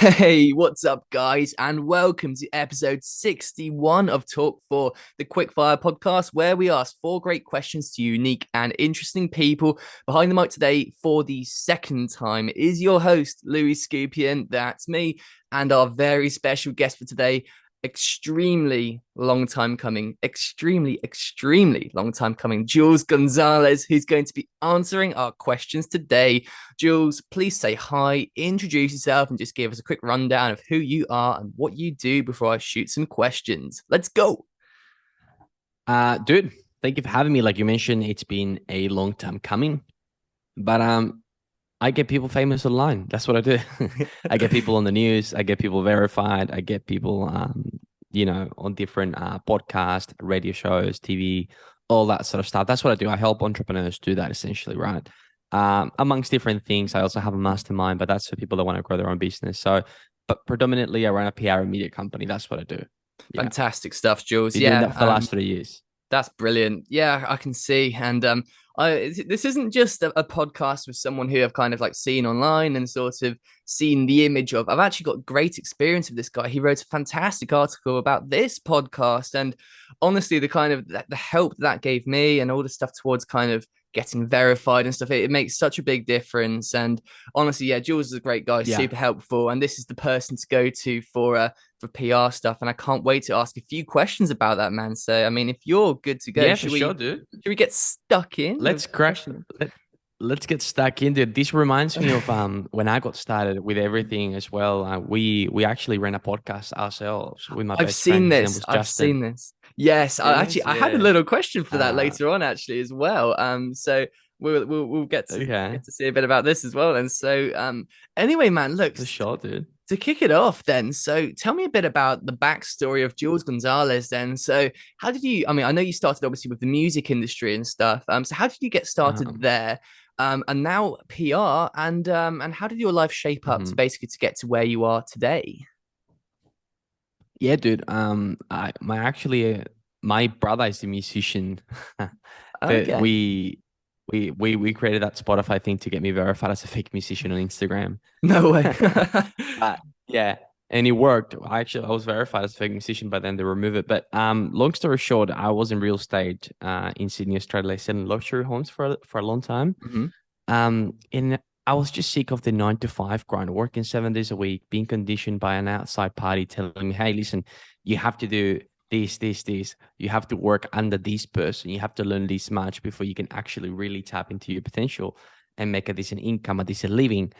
Hey, what's up, guys? And welcome to episode 61 of Talk4, the quickfire podcast, where we ask four great questions to unique and interesting people. Behind the mic today for the second time is your host, Louis Skupien. That's me, and our very special guest for today, extremely long time coming, extremely long time coming, Giulz Gonzalez, who's going to be answering our questions today. Giulz, please say hi, introduce yourself, and just give us a quick rundown of who you are and what you do before I shoot some questions. Let's go. Dude, thank you for having me. Like you mentioned, it's been a long time coming, but I get people famous online. That's what I do. I get people on the news. I get people verified. I get people, on different podcast, radio shows, TV, all that sort of stuff. That's what I do. I help entrepreneurs do that essentially, right? Amongst different things, I also have a mastermind, but that's for people that want to grow their own business. So, but predominantly, I run a PR and media company. That's what I do. Yeah, Fantastic stuff, Giulz. been doing Yeah, that for the last 3 years. that's brilliant. Yeah, I can see. And this isn't just a podcast with someone who I've kind of like seen online and sort of seen the image of. I've actually got great experience with this guy. He wrote a fantastic article about this podcast, and honestly, the kind of the help that gave me and all the stuff towards kind of getting verified and stuff, it makes such a big difference. And honestly, yeah, Jules is a great guy, Yeah. super helpful, and this is the person to go to for PR stuff. And I can't wait to ask a few questions about that, man. So I mean, if you're good to go, Yeah, for sure, dude. should we get stuck in with Let's the crack. question? Let's get stuck into it. This reminds me of when I got started with everything as well. We actually ran a podcast ourselves with my I've best friend. seen His name this. was I've Justin. seen this. Yes, Serious? I had a Yeah. little question for that Uh, later on actually as well. So we'll okay. get to see a bit about this as well. And so anyway, man, look, For sure, dude. to kick it off then, so tell me a bit about the backstory of Giulz Gonzalez then. So how did you, I mean, I know you started obviously with the music industry and stuff. So how did you get started Um, there? And now PR and how did your life shape up to mhm. basically to get to where you are today? Yeah, dude. My brother is a musician. that Okay. we created that Spotify thing to get me verified as a fake musician on Instagram. No way. Yeah, and it worked. I was verified as a fake musician, but then they removed it. But long story short, I was in real estate in Sydney, Australia, selling luxury homes for a long time. Mhm. And I was just sick of the 9 to 5 grind, working 7 days a week, being conditioned by an outside party telling me, "Hey, listen, you have to do this. You have to work under this person. You have to learn this much before you can actually really tap into your potential and make a decent income, a decent living."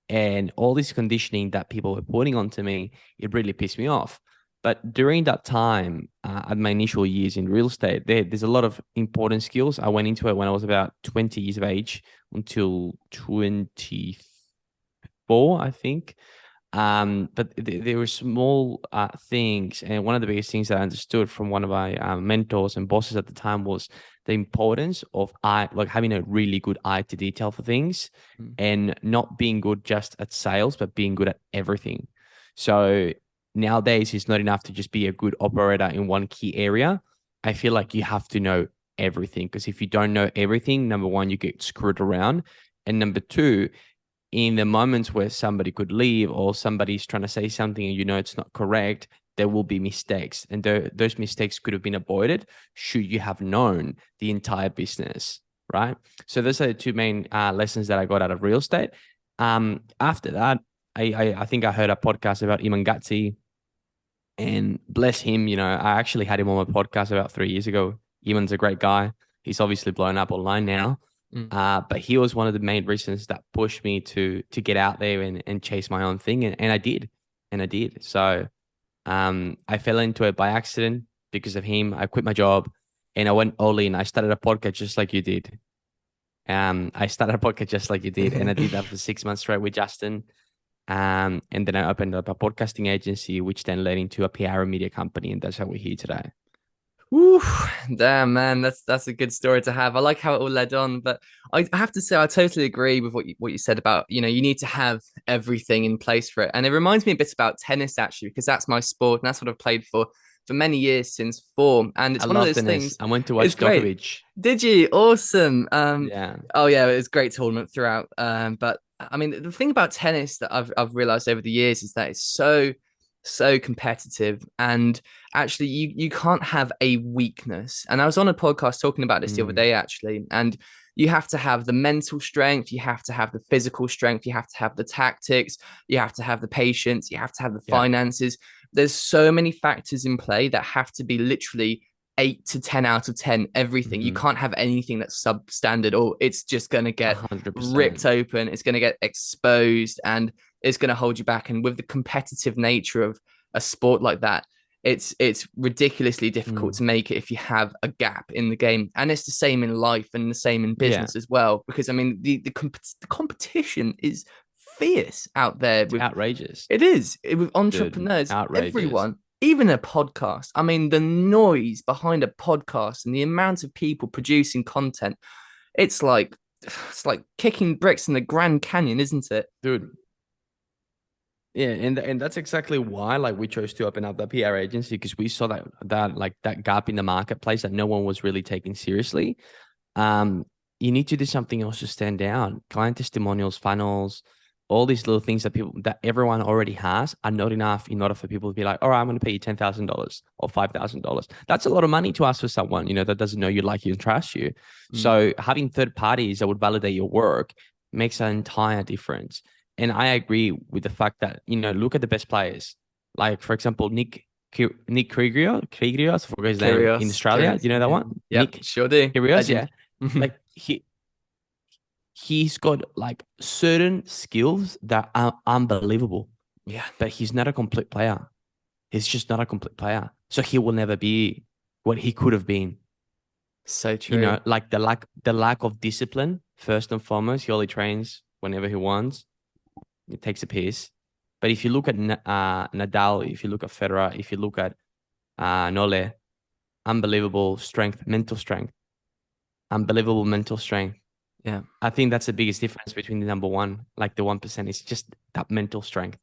And all this conditioning that people were putting onto me, it really pissed me off. But during that time, at my initial years in real estate, there's a lot of important skills. I went into it when I was about 20 years of age until 24, I think. But there were small things, and one of the biggest things that I understood from one of my mentors and bosses at the time was the importance of eye, like having a really good eye to detail for things, Mm. and not being good just at sales, but being good at everything. So nowadays, it's not enough to just be a good operator in one key area. I feel like you have to know everything, because if you don't know everything, number one, you get screwed around, and number two, in the moments where somebody could leave or somebody's trying to say something and you know it's not correct, there will be mistakes. And those mistakes could have been avoided should you have known the entire business, right? So those are the two main lessons that I got out of real estate. After that, I think I heard a podcast about Iman Gatsi, and bless him, I actually had him on my podcast about 3 years ago. Iman's a great guy. He's obviously blown up online now. Mm. But he was one of the main reasons that pushed me to get out there and chase my own thing. And I did. And I did. So I fell into it by accident because of him. I quit my job and I went all in. I started a podcast just like you did. I started a podcast just like you did. And I did that for 6 months straight with Justin. And then I opened up a podcasting agency, which then led into a PR and media company. And that's how we're here today. Woo, damn, man, that's a good story to have. I like how it all led on, but I have to say I totally agree with what you said about, you need to have everything in place for it. And it reminds me a bit about tennis actually, because that's my sport and that's what I've played for many years since form. And I it's one of love those tennis. things. I went to It's watch great. Djokovic. Did you? Awesome. Yeah. Oh yeah, it was a great tournament throughout. But I mean, the thing about tennis that I've realized over the years is that it's so competitive, and actually you can't have a weakness. And I was on a podcast talking about this the other Mm, day actually, and you have to have the mental strength, you have to have the physical strength, you have to have the tactics, you have to have the patience, you have to have the yeah. finances. There's so many factors in play that have to be literally 8 to 10 out of 10 everything. You Hmm. can't have anything that's substandard, or it's just going to get 100%. ripped open, it's going to get exposed, and it's going to hold you back. And with the competitive nature of a sport like that, it's ridiculously difficult Mm, to make it if you have a gap in the game. And it's the same in life and the same in yeah. business as well, because I mean the competition is fierce out there. It's With outrageous, with dude. entrepreneurs, Outrageous. everyone, even a podcast. I mean, the noise behind a podcast and the amount of people producing content, it's like it's like kicking bricks in the Grand Canyon, isn't it? Dude, yeah, and that's exactly why like we chose to open up the PR agency, because we saw that like that gap in the marketplace that no one was really taking seriously. Um, you need to do something else to stand out. Client testimonials, funnels, all these little things that everyone already has are not enough in order for people to be like, all right, I'm going to pay you $10,000 or $5,000. That's a lot of money to ask for someone, that doesn't know you, like you, and trust you. Mm. So having third parties that would validate your work makes an entire difference. And I agree with the fact that, look at the best players. Like, for example, Nick Kyrgios, I forgot his name, in Curious, Australia. curious. Do you know that Yeah. one? Yep, Nick sure do. Kyrgios, Legend. yeah. Like he's got like certain skills that are unbelievable, Yeah, but he's not a complete player. He's just not a complete player. So he will never be what he could have been. so true. Like the lack of discipline, first and foremost. He only trains whenever he wants. It takes a piss. But if you look at Nadal, if you look at Federer, if you look at Nole, unbelievable strength, mental strength, unbelievable mental strength. Yeah, I think that's the biggest difference between the number one, like the 1%, is just that mental strength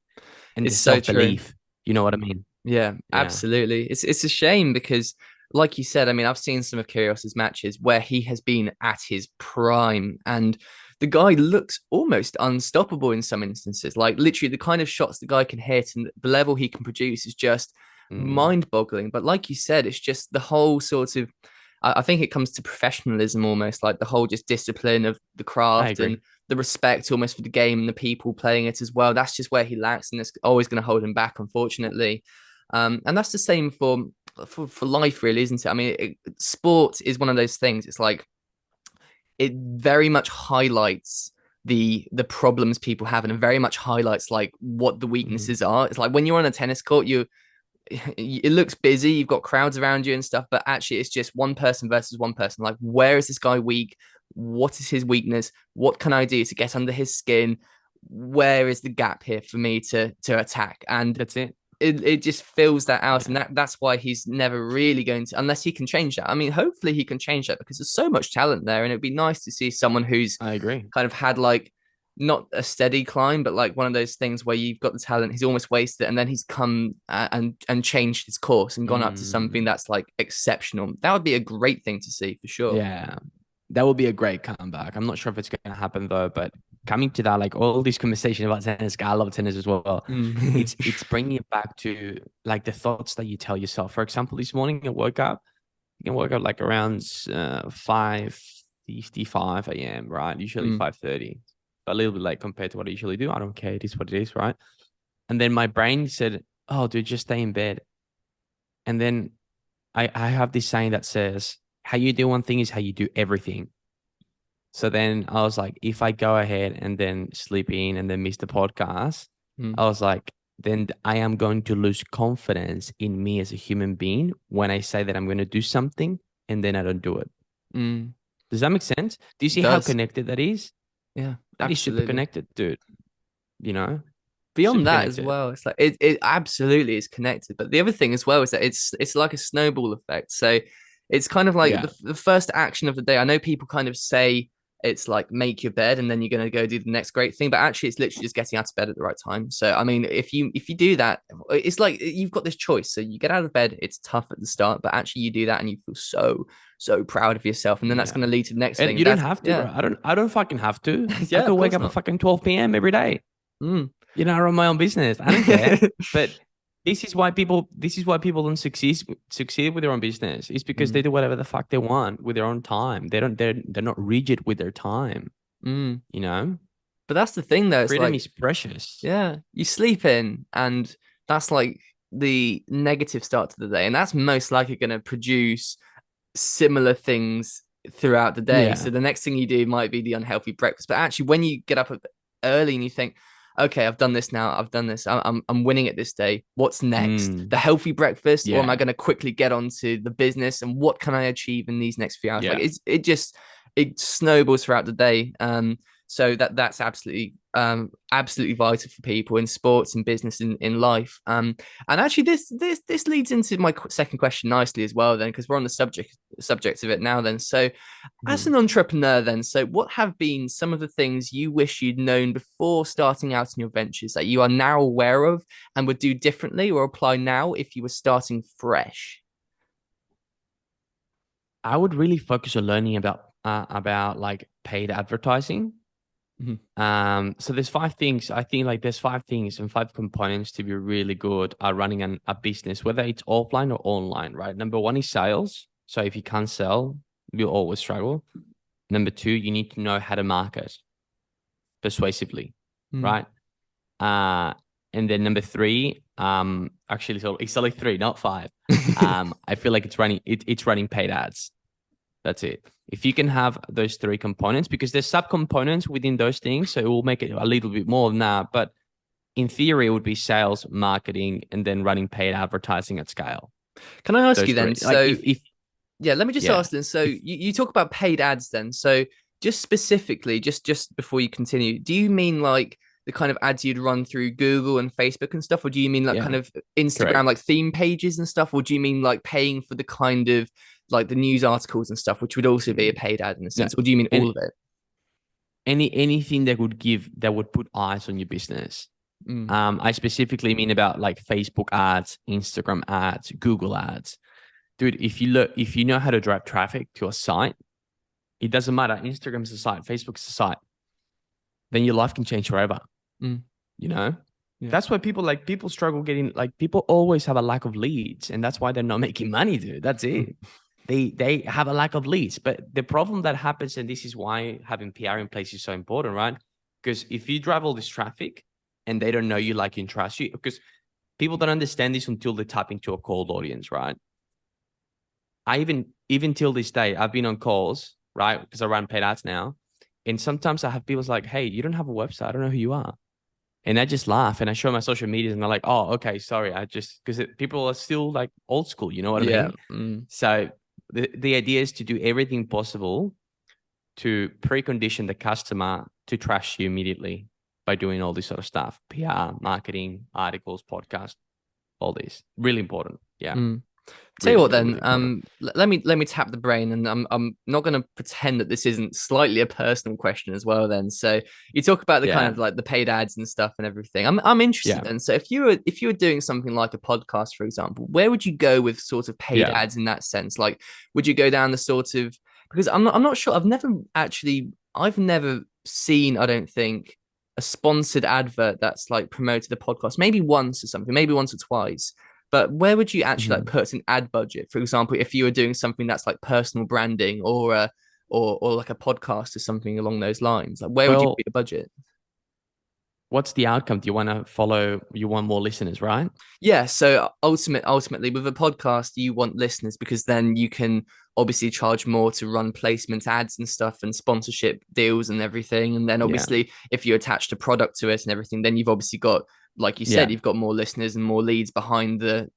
and the it's so true. self-belief. You know what I mean? Yeah, Yeah. absolutely. It's a shame because, like you said, I mean, I've seen some of Kyrgios's matches where he has been at his prime, and the guy looks almost unstoppable in some instances. Like literally, the kind of shots the guy can hit and the level he can produce is just Mm, mind-boggling. But like you said, it's just the whole sort of. I think it comes to professionalism almost, like the whole just discipline of the I craft and agree. the respect almost for the game and the people playing it as well. That's just where he lacks, and it's always going to hold him back, unfortunately. And that's the same for life, really, isn't it? I mean, sport is one of those things. It's like it very much highlights the problems people have, and it very much highlights like what the Mm, weaknesses are. It's like when you're on a tennis court, you it looks busy, you've got crowds around you and stuff, but actually it's just one person versus one person. Like, where is this guy weak? What is his weakness? What can I do to get under his skin? Where is the gap here for me to attack? And that's it. it just fills that out, and Yeah, that's why he's never really going to, unless he can change that. I mean, hopefully he can change that because there's so much talent there, and it'd be nice to see someone who's I agree. kind of had like not a steady climb, but like one of those things where you've got the talent, he's almost wasted it, and then he's come and changed his course and gone up to something Mm, that's like exceptional. That would be a great thing to see for sure. yeah, that would be a great comeback. I'm not sure if it's going to happen though, but coming to that, like all these conversations about tennis, I love tennis as well. Mm. It's bringing it back to like the thoughts that you tell yourself. For example, this morning I woke up. You can work out like around 5:55 a.m., right? Usually Mm. 5:30. A little bit late compared to what I usually do. I don't care. It is what it is, right? And then my brain said, "Oh, dude, just stay in bed." And then I have this saying that says, "How you do one thing is how you do everything." So then I was like, if I go ahead and then sleep in and then miss the podcast, Mm. I was like, then I am going to lose confidence in me as a human being when I say that I'm going to do something and then I don't do it. Mm. Does that make sense? Do you It see how does. connected that is? Yeah, That is super absolutely. connected, dude. You know, Beyond super that as connected. well, it's like it absolutely is connected. But the other thing as well is that it's like a snowball effect. So it's kind of like Yeah. the first action of the day. I know people kind of say it's like make your bed and then you're going to go do the next great thing. But actually, it's literally just getting out of bed at the right time. So I mean, if you do that, it's like you've got this choice. So you get out of bed, it's tough at the start, but actually you do that and you feel so proud of yourself, and then that's Yeah. going to lead to the next And thing. you don't That's have to, yeah, bro. I don't fucking have to. I yeah, could of wake course up at not. fucking 12 p.m. every day. Mm. I run my own business. I don't care. But this is why people don't succeed with their own business. It's because they Mm. do whatever the fuck they want with their own time. They're not rigid with their time, Mm. you know? But that's the thing, though. It's Freedom like is precious. yeah, you sleep in, and that's like the negative start to the day, and that's most likely going to produce similar things throughout the day. Yeah. So the next thing you do might be the unhealthy breakfast. But actually, when you get up early and you think, okay, I've done this now, I've done this, I'm winning it this day. What's next? Mm, The healthy breakfast, or am I yeah. going to quickly get onto the business? And what can I achieve in these next few hours? Like Yeah. it snowballs throughout the day. So that's absolutely vital for people in sports and business in life. And actually, this leads into my second question nicely as well, then, because we're on the subject of it now. Then, so as Mm. an entrepreneur, then, so what have been some of the things you wish you'd known before starting out in your ventures that you are now aware of and would do differently or apply now if you were starting fresh? I would really focus on learning about like paid advertising. Mhm. So there's five things. I think like there's five things and five components to be really good at running a business, whether it's offline or online, right? Number one is sales. So if you can't sell, you'll always struggle. Number two, you need to know how to market persuasively, Mm. right? Uh, and then number three, actually, so it's only three, not five. I feel like it's running paid ads. That's it. If you can have those three components, because there's subcomponents within those things, so it will make it a little bit more than that. But in theory, it would be sales, marketing, and then running paid advertising at scale. Can I ask you Those then? three. Like So if yeah, let me just yeah, ask then. So if you talk about paid ads then. So just specifically, just before you continue, do you mean like the kind of ads you'd run through Google and Facebook and stuff, or do you mean like yeah, kind of Instagram, correct. like theme pages and stuff, or do you mean like paying for the kind of like the news articles and stuff, which would also be a paid ad in a No, sense, or do you mean all and of it? anything that would put eyes on your business. Mm. I specifically mean about like Facebook ads, Instagram ads, Google ads. Dude, if you know how to drive traffic to a site, it doesn't matter. Instagram's a site, Facebook's a site, then your life can change forever. Mm. You know? Yeah. That's why people struggle getting like people always have a lack of leads, and that's why they're not making money, dude. That's it. They have a lack of leads. But the problem that happens, and this is why having PR in place is so important, right? Because if you drive all this traffic and they don't know you, like, and trust you, because people don't understand this until they tap into a cold audience, right? I even till this day, I've been on calls, right? Because I run paid ads now. And sometimes I have people like, hey, you don't have a website. I don't know who you are. And I just laugh and I show my social medias and they're like, oh, okay, sorry. I just, because people are still like old school, you know what I Yeah. mean? Mm. So the idea is to do everything possible to precondition the customer to trust you immediately by doing all this sort of stuff, PR, marketing, articles, podcast, all this. Really important. Yeah. Mm. Tell you Really, what, really, then, really important. let me tap the brain, and I'm not going to pretend that this isn't slightly a personal question as well. Then, so you talk about the kind Yeah. of like the paid ads and stuff and everything. I'm interested Yeah. then. So if you were doing something like a podcast, for example, where would you go with sort of paid Yeah. ads in that sense? Like, would you go down the sort of, because I'm not sure. I've never seen, I don't think, a sponsored advert that's like promoted the podcast. Maybe once or something, maybe once or twice. But where would you actually like Mhm. put an ad budget? For example, if you were doing something that's like personal branding or like a podcast or something along those lines, like where would you put Well, your budget? what's the outcome? Do you want to follow? You want more listeners, right? Yeah, so ultimately with a podcast, you want listeners because then you can obviously charge more to run placement ads and stuff and sponsorship deals and everything. And then Yeah. obviously if you attach a product to it and everything, then you've obviously got, like you said, Yeah. you've got more listeners and more leads behind the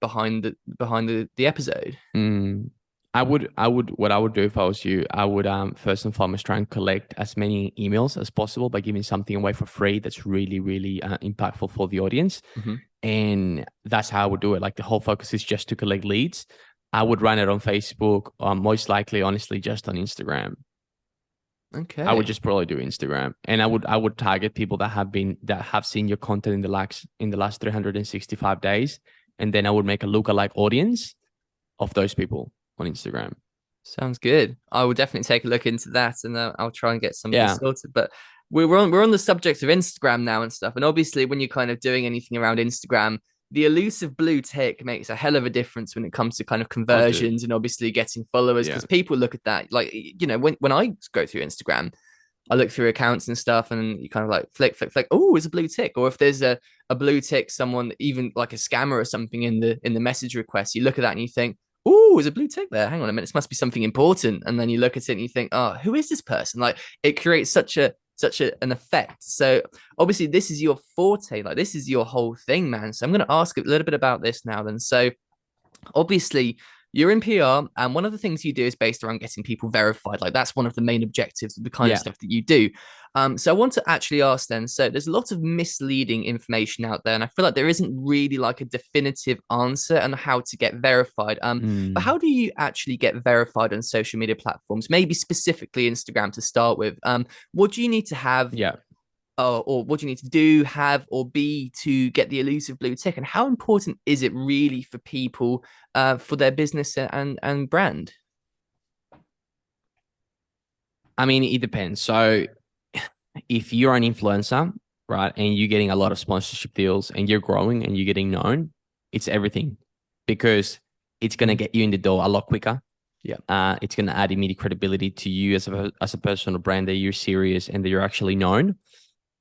episode. Mm. What I would do if I was you, I would first and foremost try and collect as many emails as possible by giving something away for free that's really, really impactful for the audience. Mm-hmm. And that's how I would do it. Like the whole focus is just to collect leads. I would run it on Facebook, most likely, honestly, just on Instagram. I would Okay. just probably do Instagram, and I would target people that have seen your content in the last 365 days, and then I would make a lookalike audience of those people on Instagram. Sounds good. I will definitely take a look into that, and I'll try and get something Yeah, sorted. But we're on the subject of Instagram now and stuff. And obviously, when you're kind of doing anything around Instagram, the elusive blue tick makes a hell of a difference when it comes to kind of I'll do. conversions and obviously getting followers. Yeah, Because people look at that, like when I go through Instagram, I look through accounts and stuff, and you kind of like flick, flick, flick. Oh, it's a blue tick. Or if there's a blue tick, someone even like a scammer or something in the message request, you look at that and you think, oh, there's a blue tick there. Hang on a minute, this must be something important. And then you look at it and you think, oh, who is this person? Like it creates an effect. So obviously this is your forte, like this is your whole thing, man. So I'm going to ask a little bit about this now. Then, so obviously you're in PR, and one of the things you do is based around getting people verified. Like that's one of the main objectives of the kind of yeah. stuff that you do. So I want to actually ask then. So there's a lot of misleading information out there, and I feel like there isn't really like a definitive answer on how to get verified. But Mm, how do you actually get verified on social media platforms? Maybe specifically Instagram to start with. What do you need to have? yeah. Or what do you need to do, have, or be to get the elusive blue tick? And how important is it really for people for their business and brand? I mean, it depends. So if you're an influencer, right, and you're getting a lot of sponsorship deals and you're growing and you're getting known, it's everything because it's going to Mm. get you in the door a lot quicker. Yeah. It's going to add immediate credibility to you as a personal brand that you're serious and that you're actually known.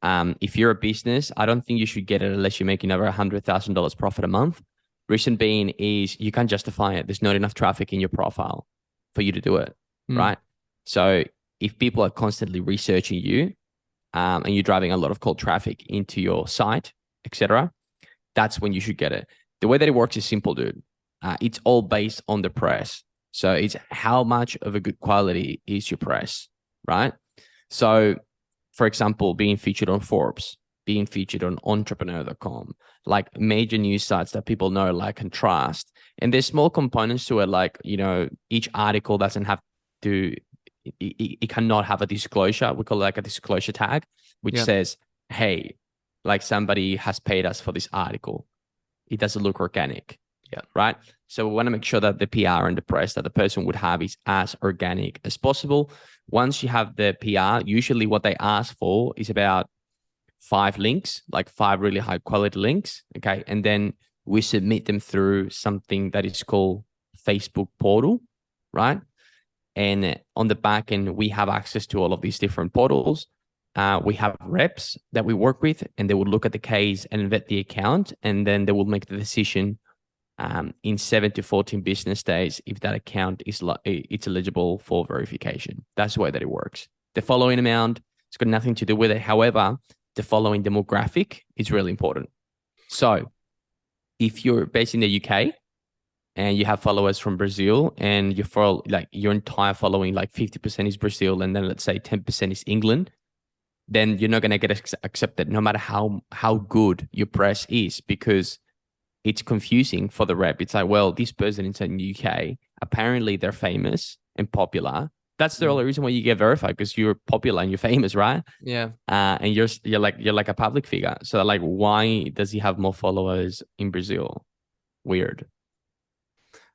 If you're a business, I don't think you should get it unless you're making over $100,000 profit a month. Reason being is you can't justify it. There's not enough traffic in your profile for you to do it, Mm. right? So if people are constantly researching you, and you're driving a lot of cold traffic into your site, etc., that's when you should get it. The way that it works is simple, dude. It's all based on the press. So it's how much of a good quality is your press, right? So, for example, being featured on Forbes, being featured on entrepreneur.com, like major news sites that people know, like, and trust. And there's small components to it, like, each article doesn't have to, it cannot have a disclosure. We call it like a disclosure tag, which Yeah. says, hey, like somebody has paid us for this article. It doesn't look organic. Yeah. Right. So we want to make sure that the PR and the press that the person would have is as organic as possible. Once you have the PR, usually what they ask for is about 5 links, like 5 really high quality links. Okay. And then we submit them through something that is called Facebook portal. Right. And on the back end, we have access to all of these different portals. We have reps that we work with, and they will look at the case and vet the account, and then they will make the decision in 7 to 14 business days if that account it's eligible for verification. That's the way that it works. The following amount, it's got nothing to do with it. However, the following demographic is really important. So if you're based in the UK and you have followers from Brazil and you follow like your entire following, like 50% is Brazil, and then let's say 10% is England, then you're not going to get accepted no matter how good your press is, because it's confusing for the rep. It's like, well, this person is in the UK, apparently they're famous and popular. That's the Mm. only reason why you get verified, because you're popular and you're famous, right? Yeah. And you're like a public figure. So like, why does he have more followers in Brazil? Weird.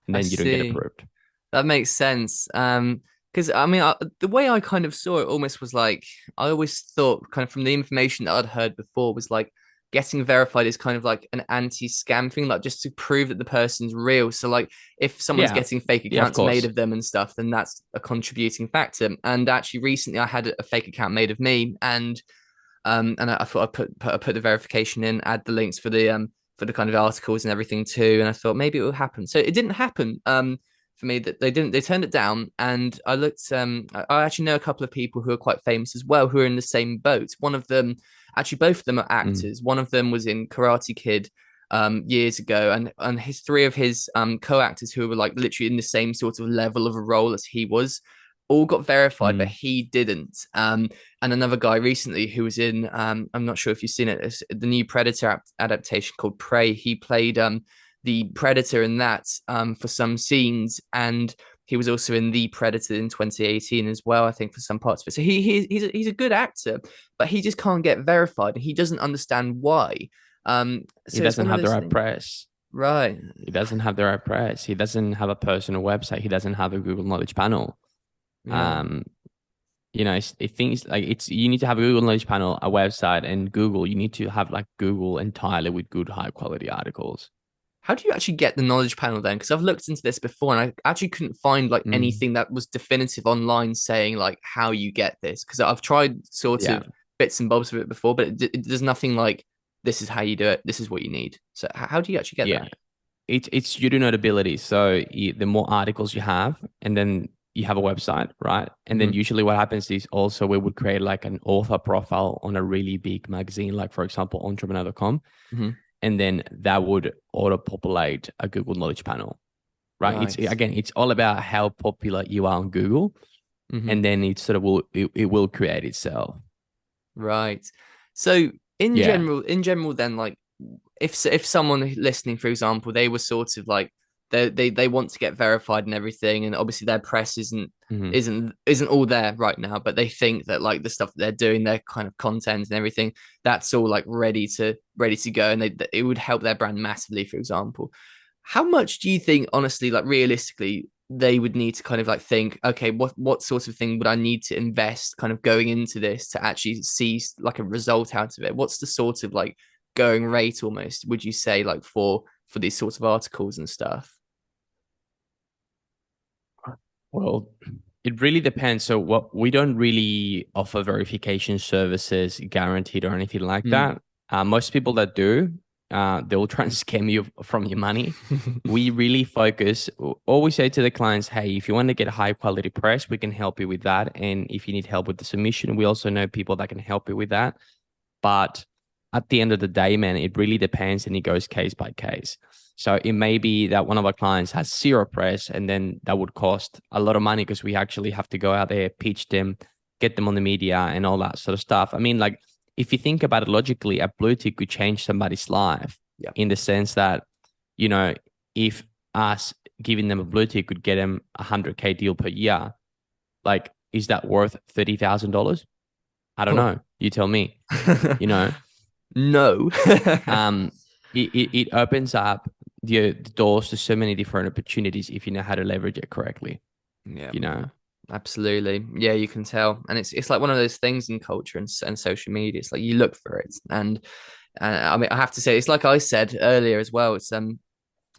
And I then you don't get see. approved. That makes sense. Because I mean, the way I kind of saw it almost was like I always thought, kind of from the information that I'd heard before, was like getting verified is kind of like an anti-scam thing, like just to prove that the person's real. So like if someone's Yeah. getting fake Yeah, of accounts made course. of them and stuff, then that's a contributing factor. And actually, recently I had a fake account made of me, and I thought I put the verification in, add the links for the kind of articles and everything too, and I thought maybe it will happen. So it didn't happen. For me, that they turned it down, and I looked. I actually know a couple of people who are quite famous as well who are in the same boat. One of them, actually, both of them are Mm, actors. One of them was in Karate Kid years ago, and his three of his co-actors who were like literally in the same sort of level of a role as he was all got verified, but mm, he didn't. And another guy recently who was in, I'm not sure if you've seen it, it's the new Predator adaptation called Prey. He played the Predator in that for some scenes, and He was also in The Predator in 2018 as well, I think, for some parts of it. So he's a good actor, but he just can't get verified. He doesn't understand why. He So it's doesn't one of have the those right things, press. right? He doesn't have the right press. He doesn't have a personal website. He doesn't have a Google Knowledge Panel. Yeah. Um, it things like it's you need to have a Google Knowledge Panel, a website, and Google. You need to have like Google entirely with good, high quality articles. How do you actually get the knowledge panel then? Because I've looked into this before and I actually couldn't find like Mm, anything that was definitive online saying like how you get this. Because I've tried sort yeah, of bits and bobs of it before, but there's nothing like this is how you do it. This is what you need. So how do you actually get yeah. that? It's student notability. So the more articles you have, and then you have a website, right? And then Hmm. usually what happens is also we would create like an author profile on a really big magazine, like for example, entrepreneur.com. Hmm. And then that would auto populate a Google Knowledge Panel, right? It's Right. again, it's all about how popular you are on Google, Hmm. and then it sort of it will create itself. Right. So Yeah. in general, then like if someone listening, for example, they were sort of like they want to get verified and everything, and obviously their press Mhm. isn't all there right now, but they think that like the stuff that they're doing, their kind of content and everything, that's all like ready to go, and it would help their brand massively, for example. How much do you think, honestly, like realistically, they would need to kind of like think, okay, what sort of thing would I need to invest kind of going into this to actually see like a result out of it? What's the sort of like going rate almost, would you say, like for these sorts of articles and stuff? Well, it really depends. So what we don't really offer verification services guaranteed or anything like Mm. that. Most people that do, they will try and scam you from your money. We really focus, all we say to the clients, hey, if you want to get high quality press, we can help you with that. And if you need help with the submission, we also know people that can help you with that. But at the end of the day, man, it really depends and it goes case by case. So it may be that one of our clients has zero press and then that would cost a lot of money because we actually have to go out there, pitch them, get them on the media and all that sort of stuff. I mean, like if you think about it logically, a blue tick could change somebody's life Yeah. in the sense that, you know, if us giving them a blue tick could get them a 100K deal per year, like, is that worth $30,000? I don't Oh. know. You tell me, you know. No. um it opens up the doors to so many different opportunities if you know how to leverage it correctly, Yeah, you know. absolutely. Yeah, you can tell, and it's like one of those things in culture and social media. It's like you look for it, and I mean, I have to say, it's like I said earlier as well. It's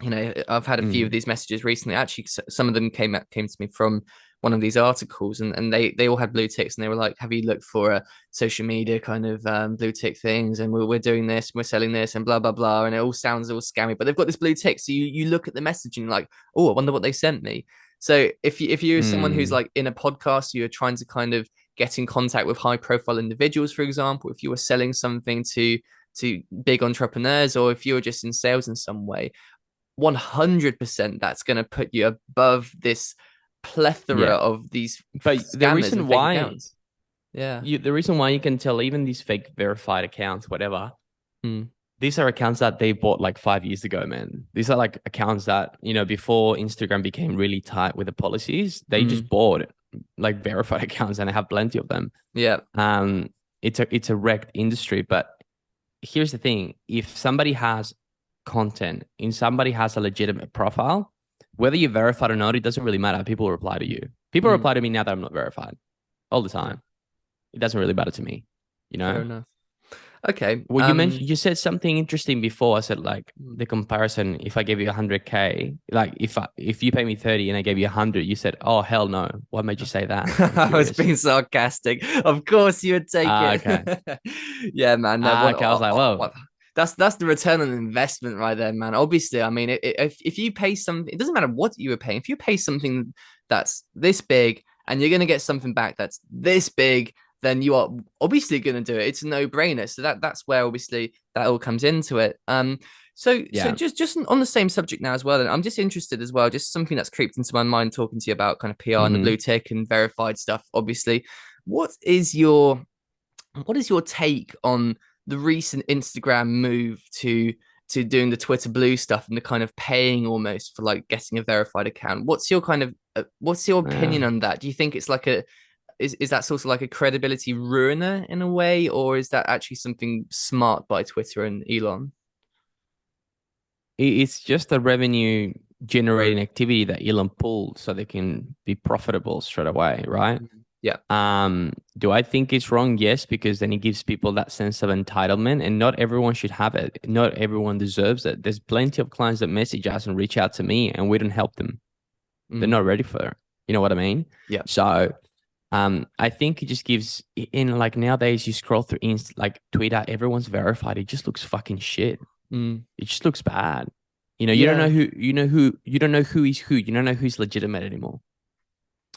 you know, I've had a few of Mm, these messages recently. Actually, some of them came to me from one of these articles, and they all had blue ticks, and they were like, "Have you looked for a social media kind of blue tick things? And we're doing this, we're selling this, and blah blah blah." And it all sounds all scammy, but they've got this blue tick, so you look at the message and you're like, "Oh, I wonder what they sent me." So if you're someone who's mm, like in a podcast, you're trying to kind of get in contact with high profile individuals, for example, if you were selling something to big entrepreneurs, or if you're just in sales in some way, 100% that's going to put you above this plethora yeah, of these but scammers and fake accounts. Yeah. the reason why you can tell even these fake verified accounts whatever, Mm. these are accounts that they bought like 5 years ago, man. These are like accounts that, you know, before Instagram became really tight with the policies, they just Mm. bought like verified accounts and I have plenty of them. Yeah. um it's a wrecked industry, but here's the thing. If somebody has content and somebody has a legitimate profile, whether you're verified or not, it doesn't really matter. People reply to you. People Mm. reply to me now that I'm not verified all the Yeah. time. It doesn't really matter to me, you Fair know? enough. Okay. Well, you mentioned, you said something interesting before. I said like Mm. the comparison, if I gave you 100K, like if you pay me 30 and I gave you 100, you said, oh, hell no. What made you say that? I'm I was curious. being sarcastic. Of course, you would take Ah, it. okay. Yeah, man. No, Ah, okay. I was like, whoa. what? That's the return on investment right there, man. Obviously, I mean, if you pay something, it doesn't matter what you were paying. If you pay something that's this big and you're gonna get something back that's this big, then you are obviously gonna do it. It's a no-brainer. So that's where obviously that all comes into it. So Yeah. just on the same subject now as well, then I'm just interested as well, just something that's creeped into my mind talking to you about kind of PR and the Hmm. blue tick and verified stuff, obviously. What is your take on the recent Instagram move to to doing the Twitter Blue stuff and the kind of paying almost for like getting a verified account. What's your kind of what's your Yeah. opinion on that? Do you think it's like a is that sort of like a credibility ruiner in a way, or is that actually something smart by Twitter and Elon? It's just a revenue generating activity that Elon pulled so they can be profitable straight away, right? Mhm. Yeah. Do I think it's wrong? Yes, because then it gives people that sense of entitlement, and not everyone should have it. Not everyone deserves it. There's plenty of clients that message us and reach out to me, and we don't help them. They're Mm. not ready for it. You know what I mean? Yeah. So, I think it just gives in like nowadays you scroll through like Twitter, everyone's verified. It just looks fucking shit. Mm. It just looks bad. You know, you don't Yeah. know who you don't know who is who. You don't know who's legitimate anymore.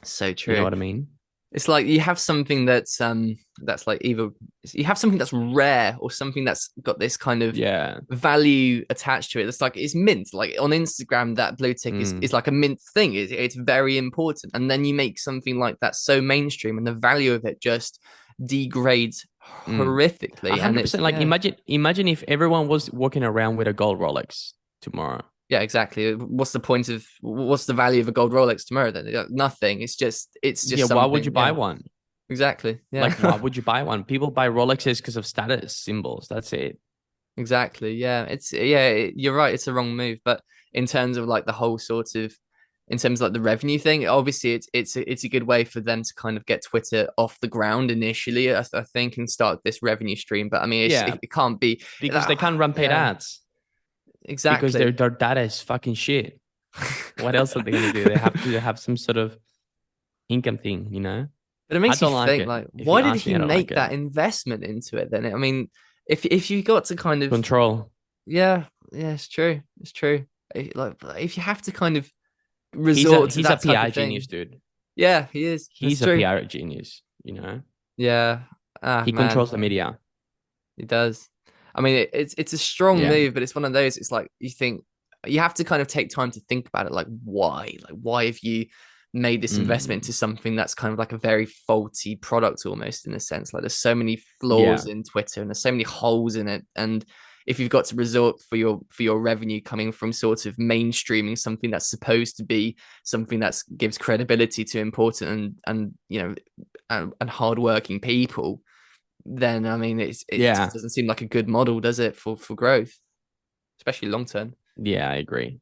So You know true. what I mean? It's like you have something that's like either you have something that's rare or something that's got this kind of Yeah. value attached to it. It's like it's mint. Like on Instagram, that blue tick is Mm, like a mint thing. It's very important. And then you make something like that so mainstream, and the value of it just degrades mm. horrifically. And it's 100%. Like yeah, imagine if everyone was walking around with a gold Rolex tomorrow. yeah, exactly. What's the value of a gold Rolex tomorrow then? Nothing. It's Yeah, just why would something. you buy Yeah, one? exactly. Like, why Yeah. would you buy one? People buy Rolexes because of status symbols. That's it. Exactly. Yeah. You're right. It's a wrong move. But in terms of like the whole sort of, in terms of like the revenue thing, obviously it's a good way for them to kind of get Twitter off the ground initially, I think, and start this revenue stream. But I mean, Yeah, it can't be because they that. can't run paid Yeah. ads because Exactly. their data is fucking shit. What else are they gonna do? They have to have some sort of income thing, you know? But it I makes you don't like think it. like, If you why did ask me, he I don't like make it. that investment into it then? I mean, if you got to kind of Control. yeah, yeah, it's true. It's true. Like if you have to kind of He's a resort to he's a that type PR of genius, thing. dude. Yeah, he is. That's He's a true. PR genius, you know? Yeah. Ah, He man, controls the media. he does. I mean, it's a strong Yeah. move, but it's one of those. It's like you think you have to kind of take time to think about it. Like, why? Like, why have you made this investment Mm. into something that's kind of like a very faulty product, almost in a sense? Like, there's so many Yeah. flaws in Twitter, and there's so many holes in it. And if you've got to resort for your revenue coming from sort of mainstreaming something that's supposed to be something that gives credibility to important and you know and hardworking people, then I mean it just Yeah. doesn't seem like a good model, does it, for growth, especially long term. Yeah, I agree.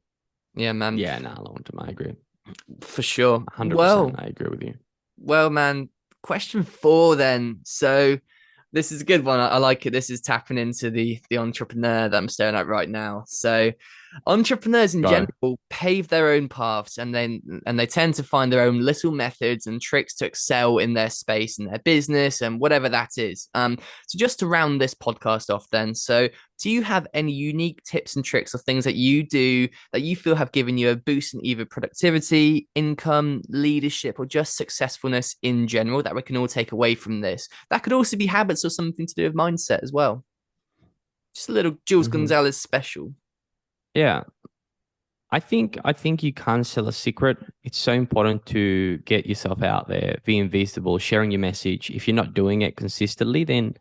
Yeah, man, Yeah, no, long term, I agree. for sure. 100%. I agree with you. Well, man. Question four then. So this is a good one. I like it. This is tapping into the entrepreneur that I'm staring at right now. So entrepreneurs in Go. general pave their own paths and they tend to find their own little methods and tricks to excel in their space and their business and whatever that is. So just to round this podcast off then, so do you have any unique tips and tricks or things that you do that you feel have given you a boost in either productivity, income, leadership, or just successfulness in general that we can all take away from this? That could also be habits or something to do with mindset as well. Just a little Giulz Hmm. Gonzalez special. Yeah. I think you can't sell a secret. It's so important to get yourself out there, be invisible, sharing your message. If you're not doing it consistently, then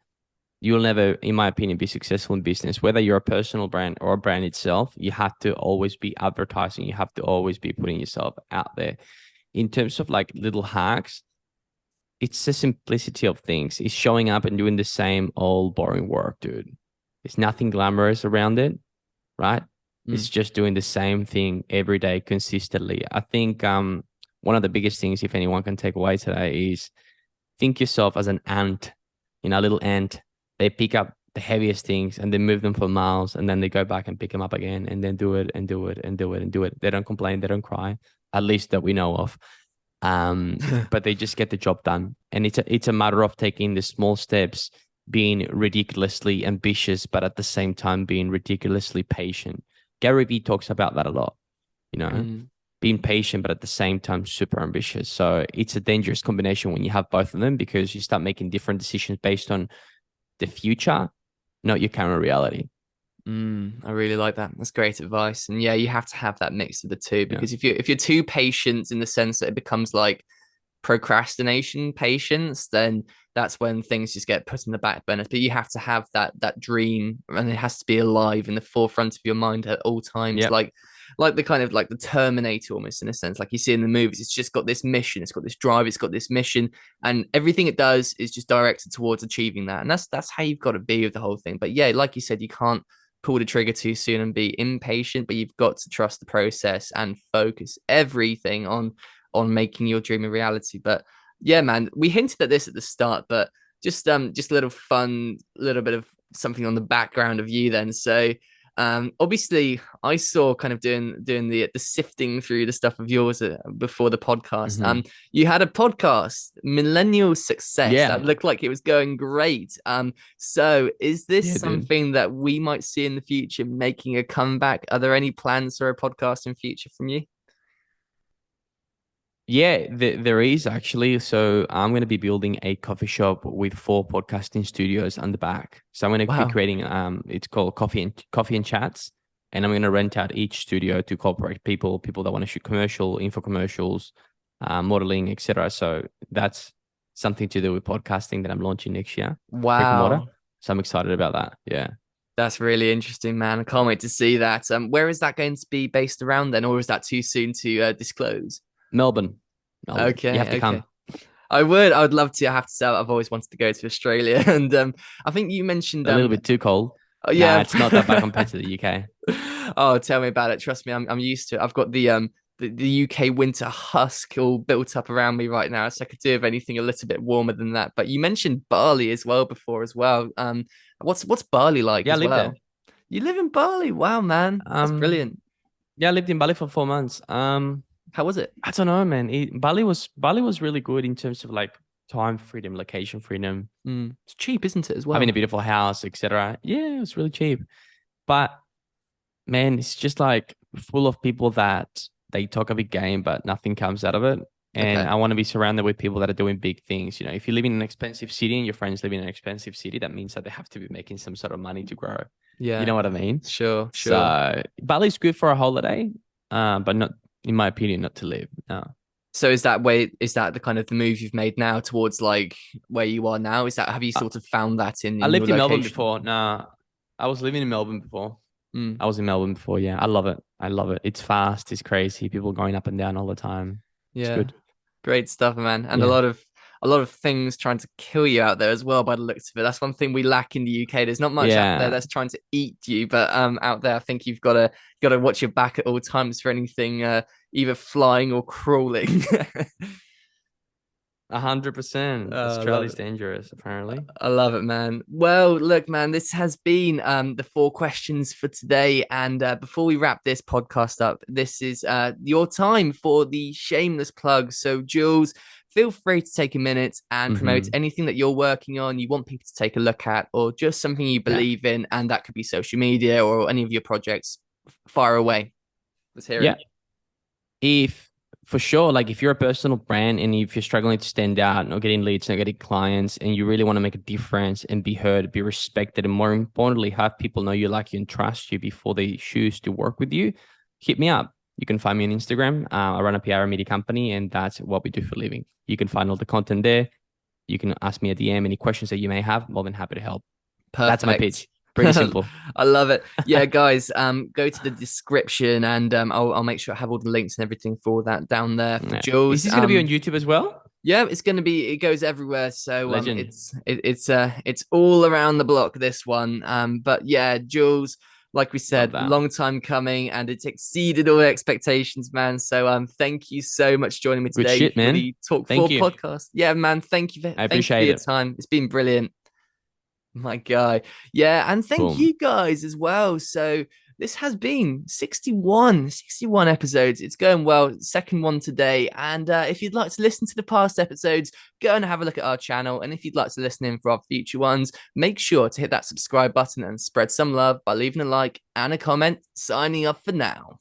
you'll never, in my opinion, be successful in business. Whether you're a personal brand or a brand itself, you have to always be advertising. You have to always be putting yourself out there. In terms of like little hacks, it's the simplicity of things. It's showing up and doing the same old boring work, dude. There's nothing glamorous around it, right? Mm. It's just doing the same thing every day consistently. I think one of the biggest things, if anyone can take away today, is think yourself as an ant, a little ant. They pick up the heaviest things and they move them for miles, and then they go back and pick them up again, and then do it and do it and do it and do it. They don't complain, they don't cry, at least that we know of. But they just get the job done, and it's a matter of taking the small steps, being ridiculously ambitious, but at the same time being ridiculously patient. Gary Vee talks about that a lot, you know, Mm. being patient, but at the same time super ambitious. So it's a dangerous combination when you have both of them, because you start making different decisions based on the future, not your current reality. I really like that. That's great advice. And yeah, you have to have that mix of the two Yeah. because if you're too patient in the sense that it becomes like procrastination, patience, then that's when things just get put in the back burner. But you have to have that dream, and it has to be alive in the forefront of your mind at all times. Yep. Like the kind of like the Terminator almost, in a sense, like you see in the movies. It's just got this mission, it's got this drive, it's got this mission, and everything it does is just directed towards achieving that. And that's how you've got to be with the whole thing. But yeah, like you said, you can't pull the trigger too soon and be impatient, but you've got to trust the process and focus everything on making your dream a reality. But yeah, man, we hinted at this at the start, but just a little fun, little bit of something on the background of you then. So obviously I saw kind of doing the sifting through the stuff of yours before the podcast. Mm-hmm. You had a podcast, Millennial Success, Yeah. that looked like it was going great. So is this Yeah, dude. something that we might see in the future making a comeback? Are there any plans for a podcast in future from you? Yeah, there is actually. So I'm going to be building a coffee shop with 4 podcasting studios on the back. So I'm going to be Wow. creating it's called Coffee and Chats, and I'm going to rent out each studio to corporate people that want to shoot commercial, info commercials, modeling, etc. So that's something to do with podcasting that I'm launching next year, brick and mortar. Wow. So I'm excited about that. Yeah, That's really interesting, man. I can't wait to see that. Where is that going to be based around then, or is that too soon to disclose? Melbourne. You have Okay, to okay. come. I would love to. I have to say, I've always wanted to go to Australia, and I think you mentioned A little bit too cold. oh Nah, yeah. it's not that bad compared to the UK. Oh, tell me about it. Trust me, I'm used to it. I've got the UK winter husk all built up around me right now, so I could do with anything a little bit warmer than that. But you mentioned Bali as well before as well. What's Bali like Yeah, I as live well? there. You live in Bali? Wow, man, that's Um, brilliant. yeah, I lived in Bali for 4 months. How was it? I don't know, man. Bali was really good in terms of like time freedom, location freedom, It's cheap, isn't it, as having well? a beautiful house, etc. Yeah, it was really cheap. But man, it's just like full of people that they talk a big game, but nothing comes out of it. And Okay. I want to be surrounded with people that are doing big things. If you live in an expensive city and your friends live in an expensive city, that means that they have to be making some sort of money to grow. You Yeah. know what I mean? Sure. Sure. So Bali's good for a holiday, but not, in my opinion, not to live. No. So is that the kind of the move you've made now towards like where you are now? Is that have you I, sort of found that in I in your lived in Melbourne location? before. Nah, I was living in Melbourne before. Mm. I was in Melbourne before. Yeah, I love it. I love it. It's fast. It's crazy. People going up and down all the time. It's Yeah. good. Great stuff, man. And Yeah. a lot of things trying to kill you out there as well by the looks of it. That's one thing we lack in the UK. There's not much out there Yeah. that's trying to eat you, but out there I think you've got to watch your back at all times for anything either flying or crawling. 100%. I love Australia's it. dangerous, apparently. I love it, man. Well, look, man, this has been the 4 questions for today. And before we wrap this podcast up, this is your time for the shameless plug. So, Jules, feel free to take a minute and promote Mm-hmm. anything that you're working on, you want people to take a look at, or just something you Yeah. believe in. And that could be social media or any of your projects. Fire away. Let's hear Yeah. it. If for sure, like if you're a personal brand and if you're struggling to stand out, not getting leads, not getting clients, and you really want to make a difference and be heard, be respected, and more importantly, have people know you, like you, and trust you before they choose to work with you, hit me up. You can find me on Instagram. I run a PR and media company, and that's what we do for a living. You can find all the content there. You can ask me a DM any questions that you may have. More than happy to help. That's my Perfect. pitch. Pretty simple. I love it. Yeah, guys, go to the description and I'll make sure I have all the links and everything for that down there for Yeah. Is Jules. this going to be on YouTube as well? Yeah, it's gonna be it goes everywhere. So Legend. it's all around the block, this one. But yeah, Jules, like we Love said, that. long time coming and it's exceeded all expectations, man. So thank you so much for joining me Good today shit, for man. the Talk Thank 4 you. podcast. Yeah, man, thank you I for appreciate your it. time. It's been brilliant. My guy. Yeah, and thank Boom. you guys as well. So this has been 61 episodes. It's going well. Second one today. And if you'd like to listen to the past episodes, go and have a look at our channel. And if you'd like to listen in for our future ones, make sure to hit that subscribe button and spread some love by leaving a like and a comment. Signing off for now.